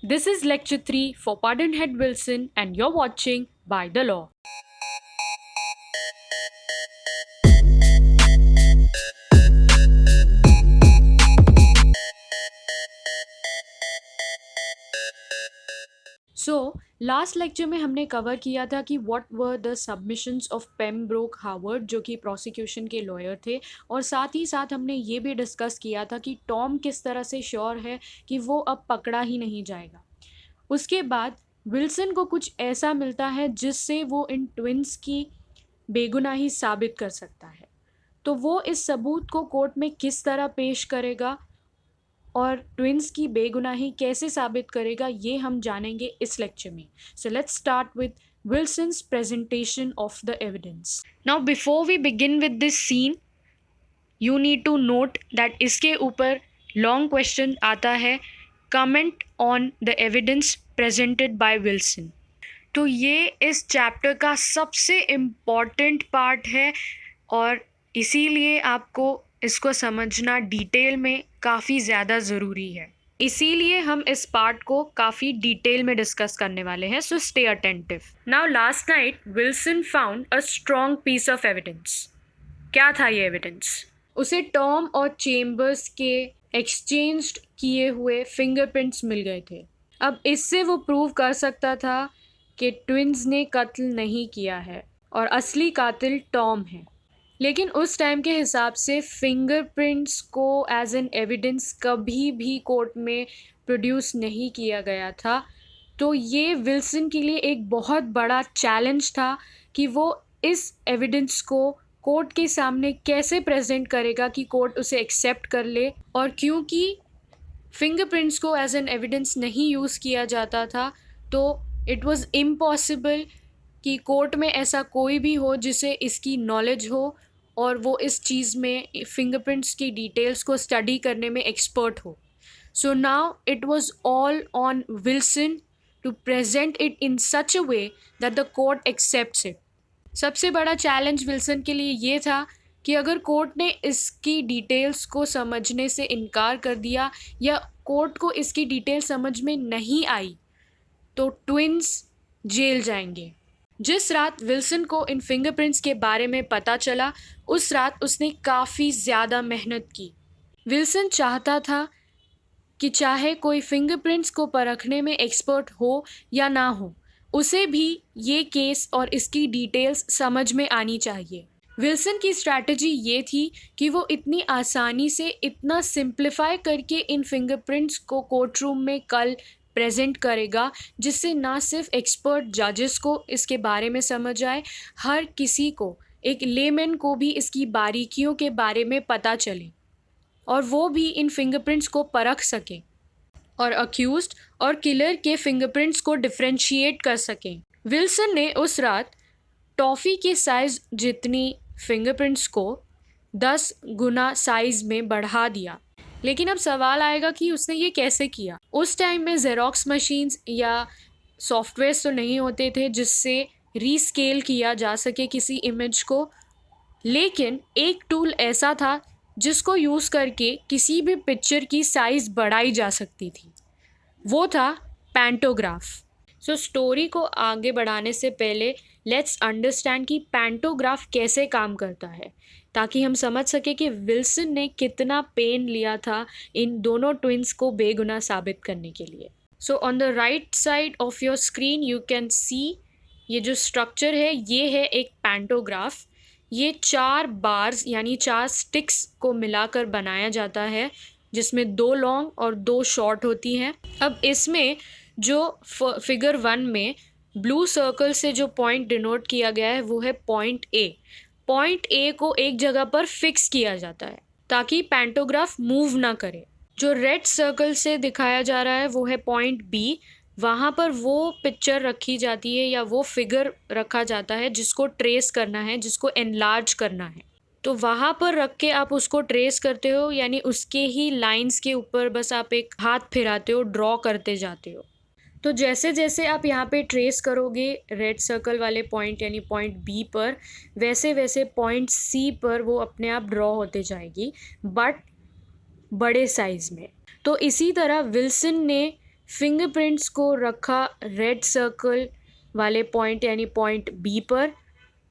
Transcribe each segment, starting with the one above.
This is lecture 3 for Pardonhead Wilson and you're watching By the Law. Last lecture में हमने cover किया था कि what were the submissions of Pembroke Howard जो कि प्रोसिक्यूशन के लॉयर थे, और साथ ही साथ हमने ये भी डिस्कस किया था कि टॉम किस तरह से श्योर है कि वो अब पकड़ा ही नहीं जाएगा। उसके बाद विल्सन को कुछ ऐसा मिलता है जिससे वो इन ट्विंस की बेगुनाही साबित कर सकता है। तो वो इस सबूत को कोर्ट में किस तरह पेश करेगा और ट्विंस की बेगुनाही कैसे साबित करेगा, ये हम जानेंगे इस लेक्चर में। So let's start with Wilson's presentation of the evidence. Now before we begin with this scene, you need to note that इसके ऊपर लॉन्ग क्वेश्चन आता है, comment on the evidence presented by Wilson. तो ये इस chapter का सबसे important part है और इसीलिए आपको इसको समझना डिटेल में काफ़ी ज़्यादा ज़रूरी है। इसीलिए हम इस पार्ट को काफ़ी डिटेल में डिस्कस करने वाले हैं, so stay attentive. Now last night Wilson found a strong piece of evidence. क्या था ये एविडेंस? उसे टॉम और चेम्बर्स के एक्सचेंज किए हुए फिंगरप्रिंट्स मिल गए थे। अब इससे वो प्रूव कर सकता था कि ट्विंस ने कत्ल नहीं किया है और असली कातिल टॉम है। लेकिन उस टाइम के हिसाब से फिंगरप्रिंट्स को एज एन एविडेंस कभी भी कोर्ट में प्रोड्यूस नहीं किया गया था। तो ये विल्सन के लिए एक बहुत बड़ा चैलेंज था कि वो इस एविडेंस को कोर्ट के सामने कैसे प्रेजेंट करेगा कि कोर्ट उसे एक्सेप्ट कर ले। और क्योंकि फिंगरप्रिंट्स को एज एन एविडेंस नहीं यूज़ किया जाता था, तो इट वाज इम्पॉसिबल कि कोर्ट में ऐसा कोई भी हो जिसे इसकी नॉलेज हो और वो इस चीज़ में फिंगरप्रिंट्स की डिटेल्स को स्टडी करने में एक्सपर्ट हो। So now it was all on Wilson to present it in such a way that the court accepts it. सबसे बड़ा चैलेंज विल्सन के लिए ये था कि अगर कोर्ट ने इसकी डिटेल्स को समझने से इनकार कर दिया या कोर्ट को इसकी डिटेल समझ में नहीं आई तो ट्विंस जेल जाएंगे। जिस रात विल्सन को इन फिंगरप्रिंट्स के बारे में पता चला, उस रात उसने काफ़ी ज़्यादा मेहनत की। विल्सन चाहता था कि चाहे कोई फिंगरप्रिंट्स को परखने में एक्सपर्ट हो या ना हो, उसे भी ये केस और इसकी डिटेल्स समझ में आनी चाहिए। विल्सन की स्ट्रैटेजी ये थी कि वो इतनी आसानी से इतना सिंप्लीफाई करके इन फिंगरप्रिंट्स को कोर्ट रूम में कल प्रेजेंट करेगा जिससे ना सिर्फ एक्सपर्ट जजेस को इसके बारे में समझ आए, हर किसी को, एक लेमैन को भी इसकी बारीकियों के बारे में पता चले और वो भी इन फिंगरप्रिंट्स को परख सके और अक्यूज्ड और किलर के फिंगरप्रिंट्स को डिफरेंशिएट कर सकें। विल्सन ने उस रात टॉफ़ी के साइज़ जितनी फिंगरप्रिंट्स को 10 गुना साइज़ में बढ़ा दिया। लेकिन अब सवाल आएगा कि उसने ये कैसे किया। उस टाइम में ज़ेरॉक्स मशीन्स या सॉफ्टवेयर्स तो नहीं होते थे जिससे रीस्केल किया जा सके किसी इमेज को, लेकिन एक टूल ऐसा था जिसको यूज़ करके किसी भी पिक्चर की साइज़ बढ़ाई जा सकती थी। वो था पैंटोग्राफ। सो स्टोरी को आगे बढ़ाने से पहले लेट्स अंडरस्टैंड कि पैंटोग्राफ कैसे काम करता है, ताकि हम समझ सके कि विल्सन ने कितना पेन लिया था इन दोनों ट्विंस को बेगुनाह साबित करने के लिए। So on the right side of your screen you can see ये जो स्ट्रक्चर है ये है एक पैंटोग्राफ। ये 4 बार्स यानी 4 स्टिक्स को मिलाकर बनाया जाता है जिसमें 2 लॉन्ग और 2 शॉर्ट होती हैं। अब इसमें जो फिगर 1 में ब्लू सर्कल से जो पॉइंट डिनोट किया गया है वो है पॉइंट ए। पॉइंट ए को एक जगह पर फिक्स किया जाता है ताकि पैंटोग्राफ मूव ना करे। जो रेड सर्कल से दिखाया जा रहा है वो है पॉइंट बी। वहाँ पर वो पिक्चर रखी जाती है या वो फिगर रखा जाता है जिसको ट्रेस करना है, जिसको एनलार्ज करना है। तो वहाँ पर रख के आप उसको ट्रेस करते हो, यानी उसके ही लाइंस के ऊपर बस आप एक हाथ फिराते हो, ड्रॉ करते जाते हो। तो जैसे जैसे आप यहाँ पे ट्रेस करोगे रेड सर्कल वाले पॉइंट यानी पॉइंट बी पर, वैसे वैसे पॉइंट सी पर वो अपने आप ड्रॉ होते जाएगी, बट बड़े साइज़ में। तो इसी तरह विल्सन ने फिंगरप्रिंट्स को रखा रेड सर्कल वाले पॉइंट यानी पॉइंट बी पर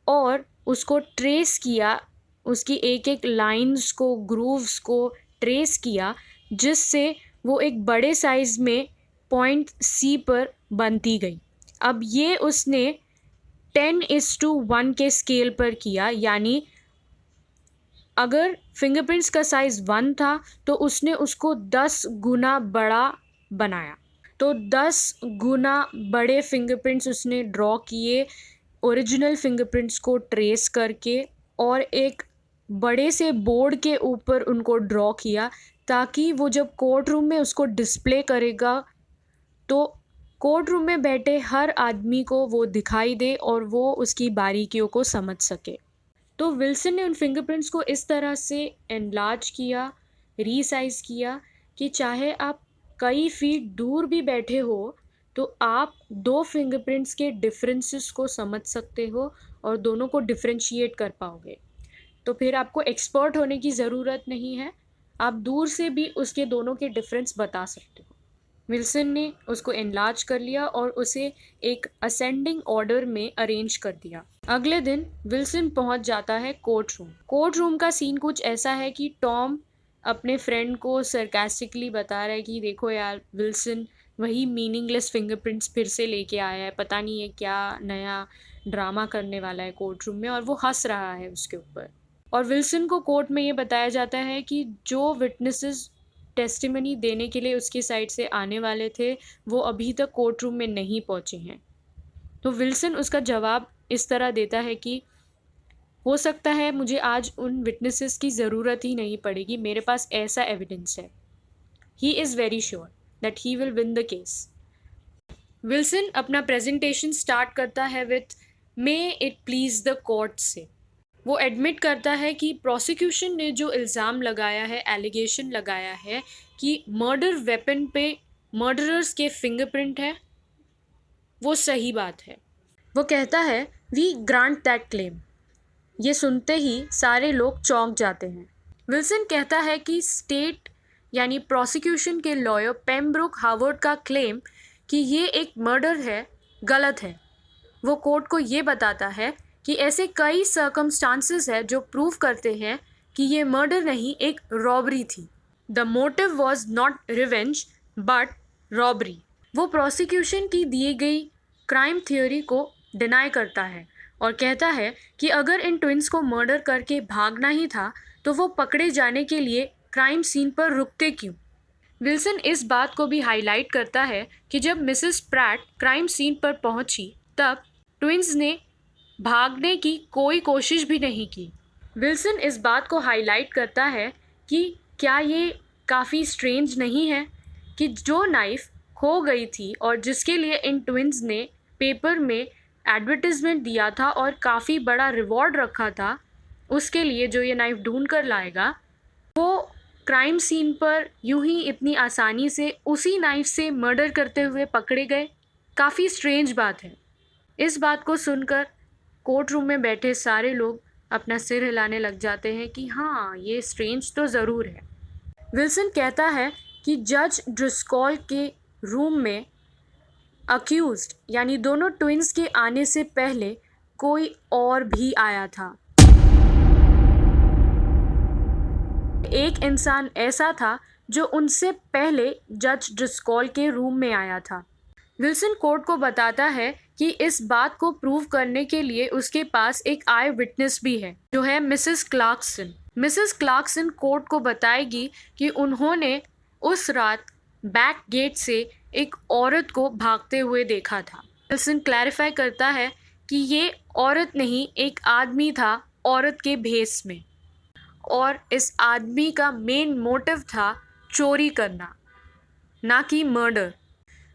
और उसको ट्रेस किया, उसकी एक एक लाइंस को, ग्रूव्स को ट्रेस किया, जिससे वो एक बड़े साइज़ में पॉइंट सी पर बनती गई। अब ये उसने 10:1 के स्केल पर किया, यानी अगर फिंगरप्रिंट्स का साइज़ 1 था तो उसने उसको 10 गुना बड़ा बनाया। तो 10 गुना बड़े फिंगरप्रिंट्स उसने ड्रॉ किए ओरिजिनल फिंगरप्रिंट्स को ट्रेस करके, और एक बड़े से बोर्ड के ऊपर उनको ड्रॉ किया, ताकि वो जब कोर्ट रूम में उसको डिस्प्ले करेगा तो कोर्ट रूम में बैठे हर आदमी को वो दिखाई दे और वो उसकी बारीकियों को समझ सके। तो विल्सन ने उन फिंगरप्रिंट्स को इस तरह से एनलार्ज किया, रीसाइज किया कि चाहे आप कई फीट दूर भी बैठे हो तो आप दो फिंगरप्रिंट्स के डिफरेंसेस को समझ सकते हो और दोनों को डिफरेंशिएट कर पाओगे। तो फिर आपको एक्सपर्ट होने की ज़रूरत नहीं है, आप दूर से भी उसके दोनों के डिफरेंस बता सकते हो। विल्सन ने उसको एनलार्ज कर लिया और उसे एक असेंडिंग ऑर्डर में अरेंज कर दिया। अगले दिन विल्सन पहुंच जाता है कोर्ट रूम। कोर्ट रूम का सीन कुछ ऐसा है कि टॉम अपने फ्रेंड को सरकास्टिकली बता रहा है कि देखो यार, विल्सन वही मीनिंगलेस फिंगरप्रिंट्स फिर से लेके आया है, पता नहीं है क्या नया ड्रामा करने वाला है कोर्ट रूम में, और वो हंस रहा है उसके ऊपर। और विल्सन को कोर्ट में ये बताया जाता है कि जो विटनेसेस टेस्टिमनी देने के लिए उसकी साइड से आने वाले थे वो अभी तक कोर्ट रूम में नहीं पहुंचे हैं। तो विल्सन उसका जवाब इस तरह देता है कि हो सकता है मुझे आज उन विटनेसेस की ज़रूरत ही नहीं पड़ेगी, मेरे पास ऐसा एविडेंस है। He is very sure that he will win the case. Wilson अपना प्रेजेंटेशन स्टार्ट करता है with may it please the court से। वो एडमिट करता है कि प्रोसिक्यूशन ने जो इल्ज़ाम लगाया है, एलिगेशन लगाया है कि मर्डर वेपन पे मर्डरर्स के फिंगरप्रिंट है, वो सही बात है। वो कहता है वी ग्रांट दैट क्लेम। ये सुनते ही सारे लोग चौंक जाते हैं। विल्सन कहता है कि स्टेट यानी प्रोसिक्यूशन के लॉयर पेम्ब्रोक हावर्ड का क्लेम कि ये एक मर्डर है गलत है। वो कोर्ट को ये बताता है कि ऐसे कई सर्कमस्टांसेस है जो प्रूव करते हैं कि ये मर्डर नहीं, एक रॉबरी थी। The motive was not revenge but robbery. वो प्रोसिक्यूशन की दी गई क्राइम थियोरी को डिनाई करता है और कहता है कि अगर इन ट्विंस को मर्डर करके भागना ही था तो वो पकड़े जाने के लिए क्राइम सीन पर रुकते क्यों। विल्सन इस बात को भी हाईलाइट करता है कि जब मिसेस प्रैट क्राइम सीन पर पहुंची तब ट्विंस ने भागने की कोई कोशिश भी नहीं की। विल्सन इस बात को हाईलाइट करता है कि क्या ये काफ़ी स्ट्रेंज नहीं है कि जो नाइफ़ खो गई थी और जिसके लिए इन ट्विंस ने पेपर में एडवर्टिजमेंट दिया था और काफ़ी बड़ा रिवॉर्ड रखा था उसके लिए जो ये नाइफ़ ढूंढ कर लाएगा, वो क्राइम सीन पर यूं ही इतनी आसानी से उसी नाइफ़ से मर्डर करते हुए पकड़े गए। काफ़ी स्ट्रेंज बात है। इस बात को सुनकर कोर्ट रूम में बैठे सारे लोग अपना सिर हिलाने लग जाते हैं कि हाँ, ये स्ट्रेंज तो ज़रूर है। विल्सन कहता है कि जज ड्रिस्कॉल के रूम में अक्यूज्ड यानी दोनों ट्विंस के आने से पहले कोई और भी आया था। एक इंसान ऐसा था जो उनसे पहले जज ड्रिस्कॉल के रूम में आया था। विल्सन कोर्ट को बताता है कि इस बात को प्रूव करने के लिए उसके पास एक आई विटनेस भी है जो है Mrs Clarkson. Mrs Clarkson court को बताएगी कि उन्होंने उस रात बैक गेट से एक औरत को भागते हुए देखा था। विल्सन क्लैरिफाई करता है कि ये औरत नहीं, एक आदमी था औरत के भेस में, और इस आदमी का मेन मोटिव था चोरी करना, ना कि मर्डर।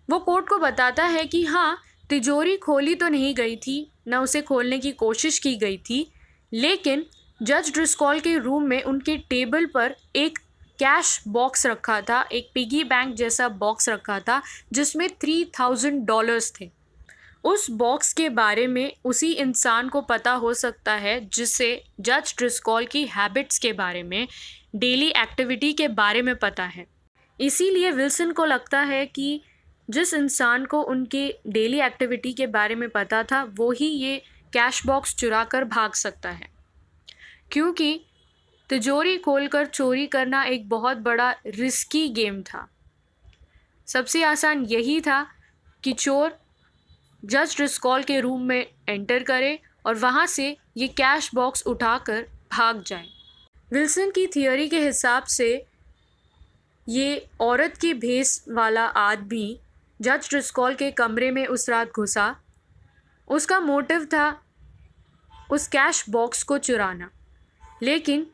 वो कोर्ट को बताता है कि हाँ, तिजोरी खोली तो नहीं गई थी, न उसे खोलने की कोशिश की गई थी, लेकिन जज ड्रिस्कॉल के रूम में उनके टेबल पर एक कैश बॉक्स रखा था, एक पिगी बैंक जैसा बॉक्स रखा था जिसमें $3000 थे। उस बॉक्स के बारे में उसी इंसान को पता हो सकता है जिसे जज ड्रिस्कॉल की हैबिट्स के बारे में, डेली एक्टिविटी के बारे में पता है। इसीलिए विल्सन को लगता है कि जिस इंसान को उनके डेली एक्टिविटी के बारे में पता था वो ही ये कैश बॉक्स चुरा कर भाग सकता है, क्योंकि तिजोरी खोलकर चोरी करना एक बहुत बड़ा रिस्की गेम था। सबसे आसान यही था कि चोर जज ड्रिस्कॉल के रूम में एंटर करे और वहाँ से ये कैश बॉक्स उठाकर भाग जाए। विल्सन की थियोरी के हिसाब से ये औरत के भेस वाला आदमी जज ड्रिस्कॉल के कमरे में उस रात घुसा। उसका मोटिव था उस कैश बॉक्स को चुराना, लेकिन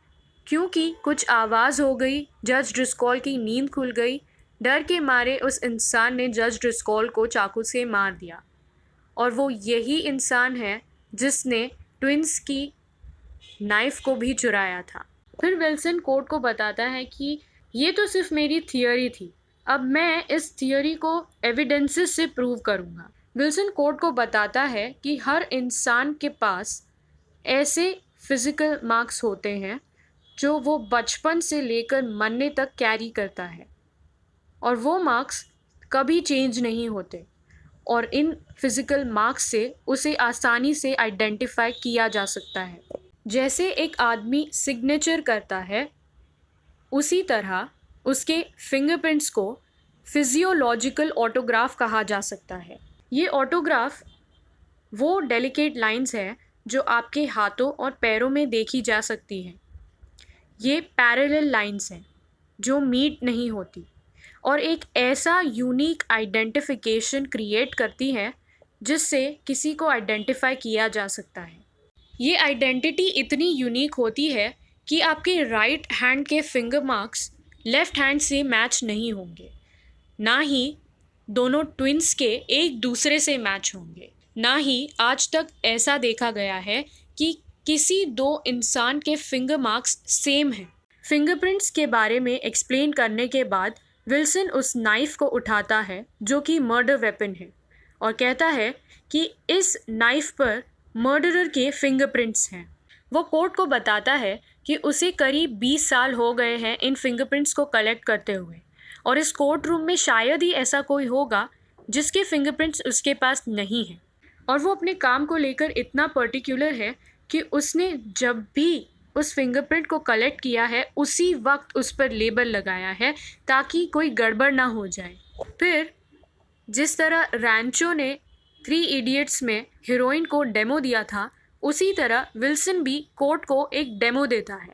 क्योंकि कुछ आवाज़ हो गई, जज ड्रिस्कॉल की नींद खुल गई। डर के मारे उस इंसान ने जज ड्रिस्कॉल को चाकू से मार दिया, और वो यही इंसान है जिसने ट्विंस की नाइफ़ को भी चुराया था। फिर विल्सन कोर्ट को बताता है कि ये तो सिर्फ मेरी थियोरी थी, अब मैं इस थियोरी को एविडेंसेस से प्रूव करूँगा। विल्सन कोर्ट को बताता है कि हर इंसान के पास ऐसे फिज़िकल मार्क्स होते हैं जो वो बचपन से लेकर मरने तक कैरी करता है, और वो मार्क्स कभी चेंज नहीं होते, और इन फिज़िकल मार्क्स से उसे आसानी से आइडेंटिफाई किया जा सकता है। जैसे एक आदमी सिग्नेचर करता है, उसी तरह उसके फिंगरप्रिंट्स को फिजियोलॉजिकल ऑटोग्राफ कहा जा सकता है। ये ऑटोग्राफ वो डेलिकेट लाइंस हैं जो आपके हाथों और पैरों में देखी जा सकती हैं। ये पैरेलल लाइंस हैं जो मीट नहीं होती, और एक ऐसा यूनिक आइडेंटिफिकेशन क्रिएट करती हैं जिससे किसी को आइडेंटिफाई किया जा सकता है। ये आइडेंटिटी इतनी यूनिक होती है कि आपके राइट हैंड के फिंगर मार्क्स लेफ़्ट हैंड से मैच नहीं होंगे, ना ही दोनों ट्विंस के एक दूसरे से मैच होंगे, ना ही आज तक ऐसा देखा गया है कि किसी दो इंसान के फिंगर मार्क्स सेम हैं। फिंगरप्रिंट्स के बारे में एक्सप्लेन करने के बाद विल्सन उस नाइफ़ को उठाता है जो कि मर्डर वेपन है, और कहता है कि इस नाइफ़ पर मर्डरर के फिंगरप्रिंट्स हैं। वो कोर्ट को बताता है कि उसे करीब 20 साल हो गए हैं इन फिंगरप्रिंट्स को कलेक्ट करते हुए, और इस कोर्ट रूम में शायद ही ऐसा कोई होगा जिसके फिंगरप्रिंट्स उसके पास नहीं हैं। और वो अपने काम को लेकर इतना पर्टिकुलर है कि उसने जब भी उस फिंगरप्रिंट को कलेक्ट किया है उसी वक्त उस पर लेबल लगाया है ताकि कोई गड़बड़ ना हो जाए। फिर जिस तरह रैंचो ने 3 इडियट्स में हीरोइन को डेमो दिया था, उसी तरह विल्सन भी कोर्ट को एक डेमो देता है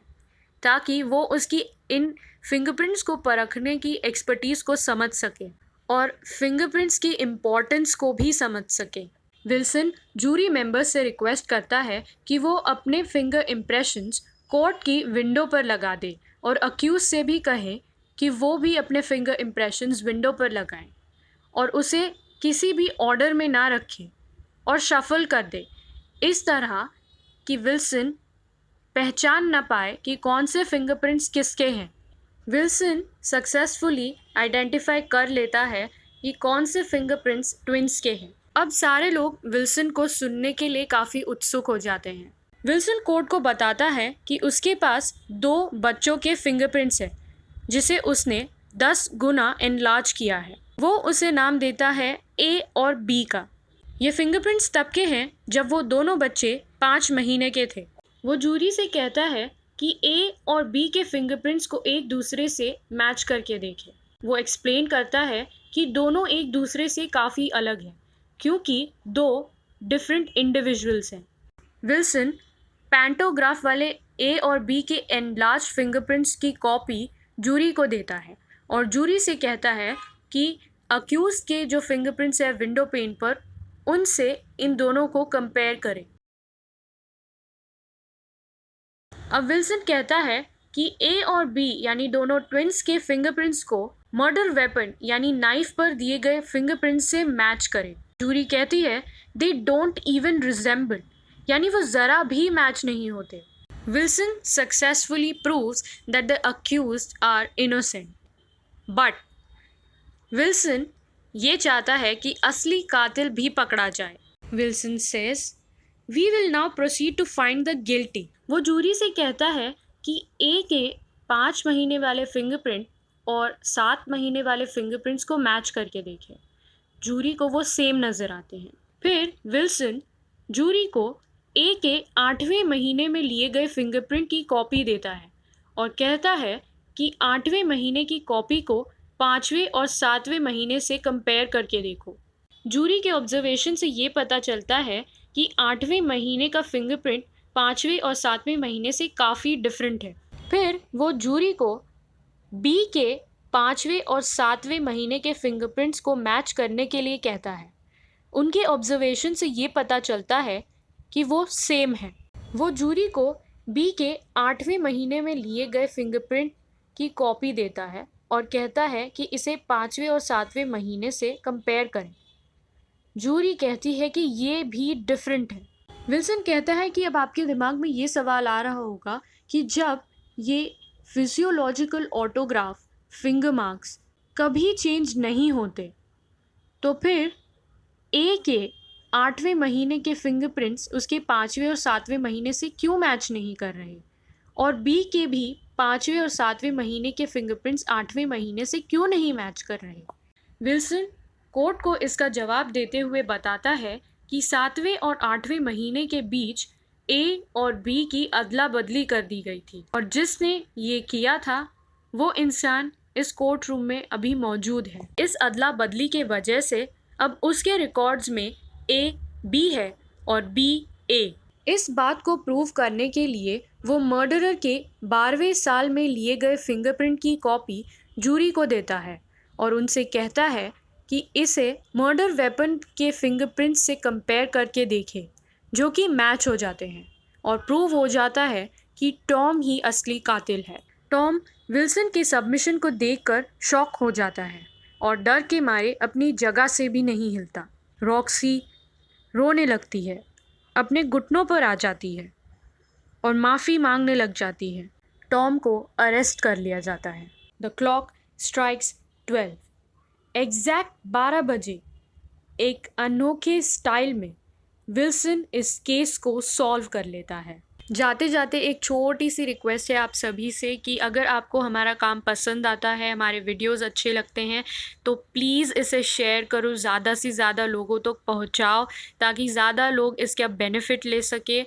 ताकि वो उसकी इन फिंगरप्रिंट्स को परखने की एक्सपर्टीज़ को समझ सके और फिंगरप्रिंट्स की इम्पॉर्टेंस को भी समझ सके। विल्सन जूरी मेंबर्स से रिक्वेस्ट करता है कि वो अपने फिंगर इम्प्रेशंस कोर्ट की विंडो पर लगा दे, और अक्यूज से भी कहे कि वो भी अपने फिंगर इम्प्रेशंस विंडो पर लगाएं और उसे किसी भी ऑर्डर में ना रखें और शफल कर दे, इस तरह कि विल्सन पहचान ना पाए कि कौन से फिंगरप्रिंट्स किसके हैं। विल्सन सक्सेसफुली आइडेंटिफाई कर लेता है कि कौन से फिंगरप्रिंट्स ट्विंस के हैं। अब सारे लोग विल्सन को सुनने के लिए काफ़ी उत्सुक हो जाते हैं। विल्सन कोर्ट को बताता है कि उसके पास 2 बच्चों के फिंगरप्रिंट्स हैं जिसे उसने 10 गुना एनलार्ज किया है। वो उसे नाम देता है ए और बी का। ये फिंगरप्रिंट्स तब के हैं जब वो दोनों बच्चे 5 महीने के थे। वो जूरी से कहता है कि ए और बी के फिंगरप्रिंट्स को एक दूसरे से मैच करके देखें। वो एक्सप्लेन करता है कि दोनों एक दूसरे से काफ़ी अलग हैं क्योंकि 2 डिफरेंट इंडिविजुअल्स हैं। विल्सन पैंटोग्राफ वाले ए और बी के एनलार्ज फिंगरप्रिंट्स की कॉपी जूरी को देता है और जूरी से कहता है कि अक्यूज के जो फिंगरप्रिंट्स है विंडो पेन पर, उनसे इन दोनों को कंपेयर करें। अब विल्सन कहता है कि ए और बी यानी दोनों ट्विंस के फिंगरप्रिंट्स को मर्डर वेपन यानी नाइफ पर दिए गए फिंगरप्रिंट्स से मैच करें। जूरी कहती है दे डोंट इवन रिजेंबल, यानी वो ज़रा भी मैच नहीं होते। Wilson successfully proves that the accused are innocent, but Wilson ये चाहता है कि असली कातिल भी पकड़ा जाए। Wilson says we will now proceed to find the guilty. वो जूरी से कहता है कि ए के 5 महीने वाले फिंगरप्रिंट और 7 महीने वाले फिंगरप्रिंट्स को मैच करके देखें। जूरी को वो सेम नज़र आते हैं। फिर विल्सन जूरी को ए के 8वें महीने में लिए गए फिंगरप्रिंट की कॉपी देता है और कहता है कि 8वें महीने की कॉपी को 5वें और 7वें महीने से कंपेयर करके देखो। जूरी के ऑब्जर्वेशन से ये पता चलता है कि 8वें महीने का फिंगरप्रिंट 5वें और 7वें महीने से काफ़ी डिफरेंट है। फिर वो जूरी को बी के 5वें और 7वें महीने के फिंगरप्रिंट्स को मैच करने के लिए कहता है। उनके ऑब्जर्वेशन से ये पता चलता है कि वो सेम है। वो जूरी को बी के 8वें महीने में लिए गए फिंगरप्रिंट की कॉपी देता है और कहता है कि इसे 5वें और 7वें महीने से कंपेयर करें। जूरी कहती है कि ये भी डिफरेंट है। विल्सन कहता है कि अब आपके दिमाग में ये सवाल आ रहा होगा कि जब ये फिजियोलॉजिकल ऑटोग्राफ फिंगर मार्क्स कभी चेंज नहीं होते तो फिर ए के 8वें महीने के फिंगरप्रिंट्स उसके 5वें और 7वें महीने से क्यों मैच नहीं कर रहे और बी के भी 5वें और 7वें महीने के फिंगरप्रिंट्स 8वें महीने से क्यों नहीं मैच कर रहे। विल्सन कोर्ट को इसका जवाब देते हुए बताता है कि 7वें और 8वें महीने के बीच ए और बी की अदला बदली कर दी गई थी और जिसने ये किया था वो इंसान इस कोर्ट रूम में अभी मौजूद है। इस अदला बदली के वजह से अब उसके रिकॉर्ड्स में ए बी है और बी ए। इस बात को प्रूव करने के लिए वो मर्डरर के 12वें साल में लिए गए फिंगरप्रिंट की कॉपी जूरी को देता है और उनसे कहता है कि इसे मर्डर वेपन के फिंगरप्रिंट से कंपेयर करके देखें जो कि मैच हो जाते हैं और प्रूव हो जाता है कि टॉम ही असली कातिल है। टॉम विल्सन के सबमिशन को देखकर शॉक हो जाता है और डर के मारे अपनी जगह से भी नहीं हिलता। रॉक्सी रोने लगती है, अपने घुटनों पर आ जाती है और माफ़ी मांगने लग जाती है। टॉम को अरेस्ट कर लिया जाता है। The clock strikes 12। एग्जैक्ट 12 बजे एक अनोखे स्टाइल में विल्सन इस केस को सॉल्व कर लेता है। जाते जाते एक छोटी सी रिक्वेस्ट है आप सभी से कि अगर आपको हमारा काम पसंद आता है, हमारे वीडियोस अच्छे लगते हैं तो प्लीज़ इसे शेयर करो, ज़्यादा से ज़्यादा लोगों तक पहुंचाओ ताकि ज़्यादा लोग इसका बेनिफिट ले सके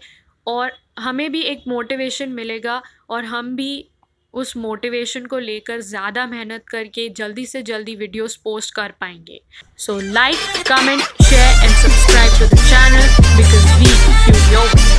और हमें भी एक मोटिवेशन मिलेगा और हम भी उस मोटिवेशन को लेकर ज़्यादा मेहनत करके जल्दी से जल्दी वीडियोस पोस्ट कर पाएंगे। So like, comment, share and subscribe to the channel because we feel your